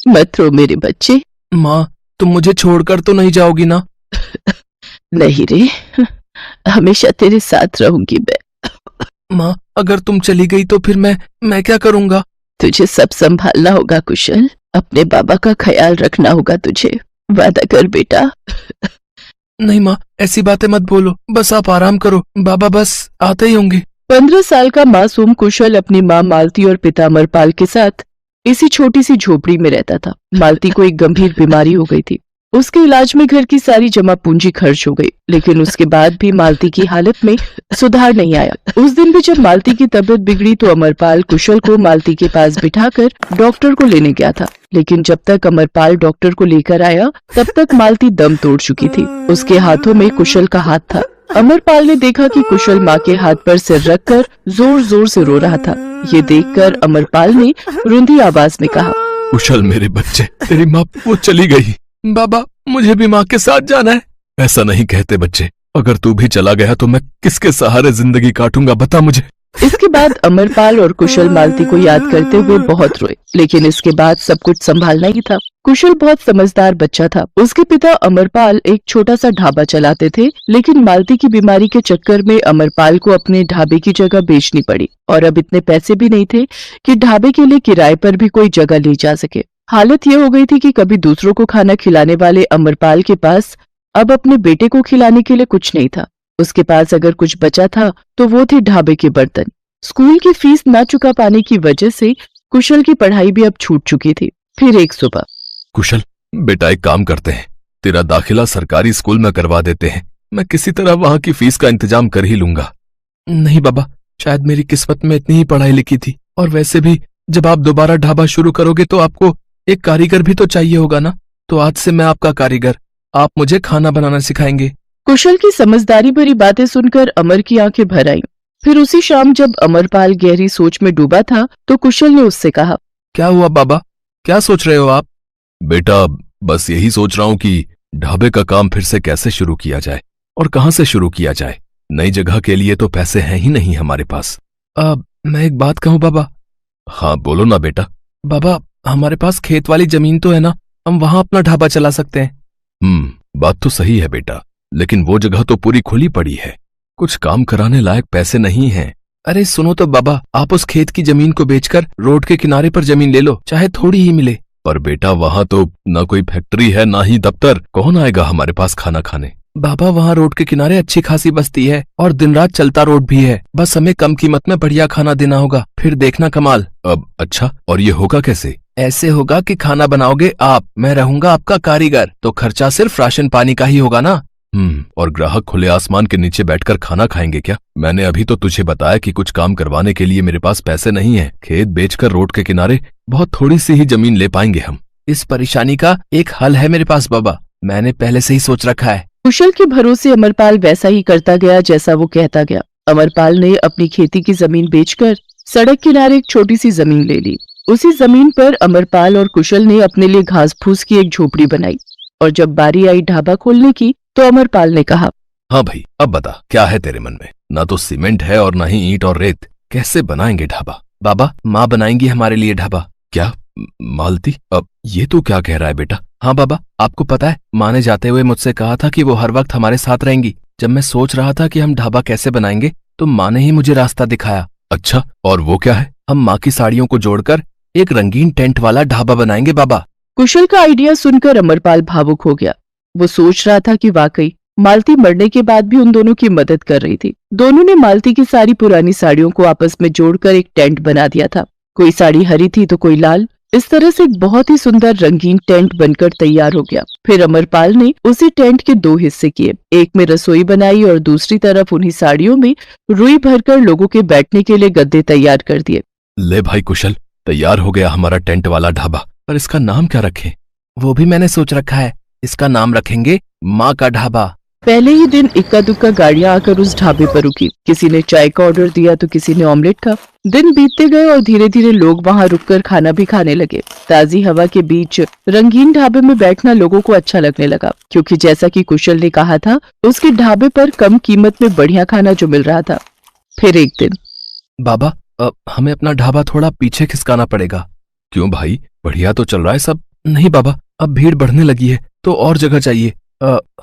मत रो मेरे बच्चे। माँ, तुम मुझे छोड़कर तो नहीं जाओगी ना? नहीं रे, हमेशा तेरे साथ रहूंगी मैं। माँ, अगर तुम चली गई तो फिर मैं क्या करूँगा? तुझे सब संभालना होगा कुशल, अपने बाबा का ख्याल रखना होगा तुझे। वादा कर बेटा। नहीं माँ, ऐसी बातें मत बोलो, बस आप आराम करो, बाबा बस आते ही होंगे। 15 साल का मासूम कुशल अपनी माँ मालती और पिता अमरपाल के साथ इसी छोटी सी झोपड़ी में रहता था। मालती को एक गंभीर बीमारी हो गई थी। उसके इलाज में घर की सारी जमा पूंजी खर्च हो गई, लेकिन उसके बाद भी मालती की हालत में सुधार नहीं आया। उस दिन भी जब मालती की तबीयत बिगड़ी तो अमरपाल कुशल को मालती के पास बिठाकर डॉक्टर को लेने गया था, लेकिन जब तक अमरपाल डॉक्टर को लेकर आया तब तक मालती दम तोड़ चुकी थी। उसके हाथों में कुशल का हाथ था। अमरपाल ने देखा कि कुशल माँ के हाथ पर सिर रखकर जोर जोर से रो रहा था। ये देखकर अमरपाल ने रुंधी आवाज में कहा, कुशल मेरे बच्चे, तेरी माँ वो चली गई। बाबा, मुझे भी माँ के साथ जाना है। ऐसा नहीं कहते बच्चे, अगर तू भी चला गया तो मैं किसके सहारे जिंदगी काटूंगा, बता मुझे। इसके बाद अमरपाल और कुशल मालती को याद करते हुए बहुत रोए, लेकिन इसके बाद सब कुछ संभालना ही था। कुशल बहुत समझदार बच्चा था। उसके पिता अमरपाल एक छोटा सा ढाबा चलाते थे, लेकिन मालती की बीमारी के चक्कर में अमरपाल को अपने ढाबे की जगह बेचनी पड़ी और अब इतने पैसे भी नहीं थे कि ढाबे के लिए किराए पर भी कोई जगह ली जा सके। हालत ये हो गई थी कि कभी दूसरों को खाना खिलाने वाले अमरपाल के पास अब अपने बेटे को खिलाने के लिए कुछ नहीं था। उसके पास अगर कुछ बचा था तो वो थे ढाबे के बर्तन। स्कूल की फीस ना चुका पाने की वजह से कुशल की पढ़ाई भी अब छूट चुकी थी। फिर एक सुबह, कुशल बेटा, एक काम करते हैं, तेरा दाखिला सरकारी स्कूल में करवा देते हैं, मैं किसी तरह वहां की फीस का इंतजाम कर ही लूंगा। नहीं बाबा, शायद मेरी किस्मत में इतनी ही पढ़ाई लिखी थी, और वैसे भी जब आप दोबारा ढाबा शुरू करोगे तो आपको एक कारीगर भी तो चाहिए होगा ना, तो आज से मैं आपका कारीगर, आप मुझे खाना बनाना सिखाएंगे। कुशल की समझदारी भरी बातें सुनकर अमर की आंखें भर आईं। फिर उसी शाम जब अमरपाल गहरी सोच में डूबा था तो कुशल ने उससे कहा, क्या हुआ बाबा, क्या सोच रहे हो आप? बेटा, बस यही सोच रहा हूं कि ढाबे का काम फिर से कैसे शुरू किया जाए और कहां से शुरू किया जाए। नई जगह के लिए तो पैसे हैं ही नहीं हमारे पास। मैं एक बात कहूं बाबा? हाँ बोलो ना बेटा। बाबा, हमारे पास खेत वाली जमीन तो है ना, हम वहां अपना ढाबा चला सकते हैं। बात तो सही है बेटा, लेकिन वो जगह तो पूरी खुली पड़ी है, कुछ काम कराने लायक पैसे नहीं हैं। अरे सुनो तो बाबा, आप उस खेत की जमीन को बेचकर रोड के किनारे पर जमीन ले लो, चाहे थोड़ी ही मिले। पर बेटा, वहां तो ना कोई फैक्ट्री है ना ही दफ्तर, कौन आएगा हमारे पास खाना खाने? बाबा, वहाँ रोड के किनारे अच्छी खासी बस्ती है और दिन रात चलता रोड भी है, बस हमें कम कीमत में बढ़िया खाना देना होगा, फिर देखना कमाल। अब अच्छा, और ये होगा कैसे? ऐसे होगा कि खाना बनाओगे आप, मैं रहूंगा आपका कारीगर, तो खर्चा सिर्फ राशन पानी का ही होगा ना। और ग्राहक खुले आसमान के नीचे बैठकर खाना खाएंगे क्या? मैंने अभी तो तुझे बताया कि कुछ काम करवाने के लिए मेरे पास पैसे नहीं है। खेत बेचकर रोड के किनारे बहुत थोड़ी सी ही जमीन ले पाएंगे हम। इस परेशानी का एक हल है मेरे पास बाबा, मैंने पहले से ही सोच रखा है। कुशल के भरोसे अमरपाल वैसा ही करता गया जैसा वो कहता गया। अमरपाल ने अपनी खेती की जमीन बेचकर सड़क किनारे एक छोटी सी जमीन ले ली। उसी जमीन पर अमरपाल और कुशल ने अपने लिए घास फूस की एक झोपड़ी बनाई, और जब बारी आई ढाबा खोलने की तो अमरपाल ने कहा, हाँ भाई, अब बता क्या है तेरे मन में? ना तो सीमेंट है और ना ही ईंट और रेत, कैसे बनाएंगे ढाबा? बाबा, माँ बनाएंगी हमारे लिए ढाबा। क्या मालती? अब ये तू क्या कह रहा है बेटा? हाँ बाबा, आपको पता है, माँ ने जाते हुए मुझसे कहा था कि वो हर वक्त हमारे साथ रहेंगी। जब मैं सोच रहा था कि हम ढाबा कैसे बनाएंगे तो माँ ने ही मुझे रास्ता दिखाया। अच्छा, और वो क्या है? हम माँ की साड़ियों को जोड़कर एक रंगीन टेंट वाला ढाबा बनाएंगे बाबा। कुशल का आइडिया सुनकर अमरपाल भावुक हो गया। वो सोच रहा था कि वाकई मालती मरने के बाद भी उन दोनों की मदद कर रही थी। दोनों ने मालती की सारी पुरानी साड़ियों को आपस में जोड़कर एक टेंट बना दिया था। कोई साड़ी हरी थी तो कोई लाल। इस तरह से एक बहुत ही सुंदर रंगीन टेंट बनकर तैयार हो गया। फिर अमरपाल ने उसी टेंट के 2 हिस्से किए, एक में रसोई बनाई और दूसरी तरफ उन्हीं साड़ियों में रुई भरकर लोगों के बैठने के लिए गद्दे तैयार कर दिए। ले भाई कुशल, तैयार हो गया हमारा टेंट वाला ढाबा, पर इसका नाम क्या रखें? वो भी मैंने सोच रखा है, इसका नाम रखेंगे माँ का ढाबा। पहले ही दिन इक्का दुक्का गाड़ियां आकर उस ढाबे पर रुकी। किसी ने चाय का ऑर्डर दिया तो किसी ने ऑमलेट का। दिन बीतते गए और धीरे धीरे लोग वहां रुककर खाना भी खाने लगे। ताजी हवा के बीच रंगीन ढाबे में बैठना लोगों को अच्छा लगने लगा, क्योंकि जैसा कि कुशल ने कहा था, उसके ढाबे पर कम कीमत में बढ़िया खाना जो मिल रहा था। फिर एक दिन, बाबा, हमें अपना ढाबा थोड़ा पीछे खिसकाना पड़ेगा। क्यों भाई, बढ़िया तो चल रहा है सब। नहीं बाबा, अब भीड़ बढ़ने लगी है तो और जगह चाहिए।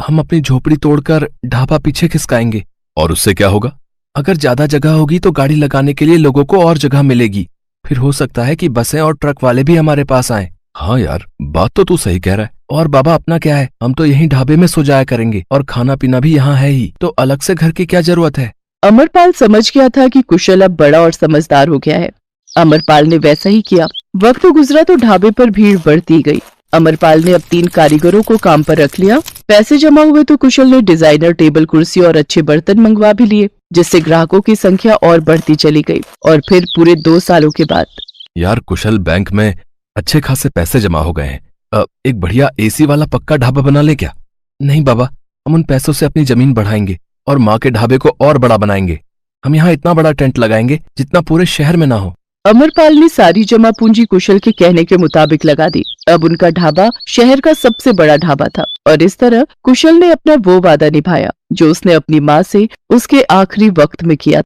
हम अपनी झोपड़ी तोड़कर ढाबा पीछे खिसकाएंगे। और उससे क्या होगा? अगर ज्यादा जगह होगी तो गाड़ी लगाने के लिए लोगों को और जगह मिलेगी। फिर हो सकता है कि बसें और ट्रक वाले भी हमारे पास आएं। हाँ यार, बात तो तू सही कह रहा है। और बाबा अपना क्या है, हम तो यहीं ढाबे में सो जाया करेंगे और खाना पीना भी यहाँ है ही, तो अलग से घर की क्या जरूरत है। अमरपाल समझ गया था कि कुशल अब बड़ा और समझदार हो गया है। अमरपाल ने वैसा ही किया। वक्त गुजरा तो ढाबे पर भीड़ बढ़ती गई। अमरपाल ने अब 3 कारीगरों को काम पर रख लिया। पैसे जमा हुए तो कुशल ने डिजाइनर टेबल कुर्सी और अच्छे बर्तन मंगवा भी लिए, जिससे ग्राहकों की संख्या और बढ़ती चली गई। और फिर पूरे 2 सालों के बाद यार कुशल, बैंक में अच्छे खासे पैसे जमा हो गए हैं। एक बढ़िया एसी वाला पक्का ढाबा बना ले क्या? नहीं बाबा, हम उन पैसों से अपनी जमीन बढ़ाएंगे और माँ के ढाबे को और बड़ा बनाएंगे। हम यहाँ इतना बड़ा टेंट लगाएंगे जितना पूरे शहर में ना हो। अमरपाल ने सारी जमा पूंजी कुशल के कहने के मुताबिक लगा दी। अब उनका ढाबा शहर का सबसे बड़ा ढाबा था और इस तरह कुशल ने अपना वो वादा निभाया जो उसने अपनी माँ से उसके आखिरी वक्त में किया।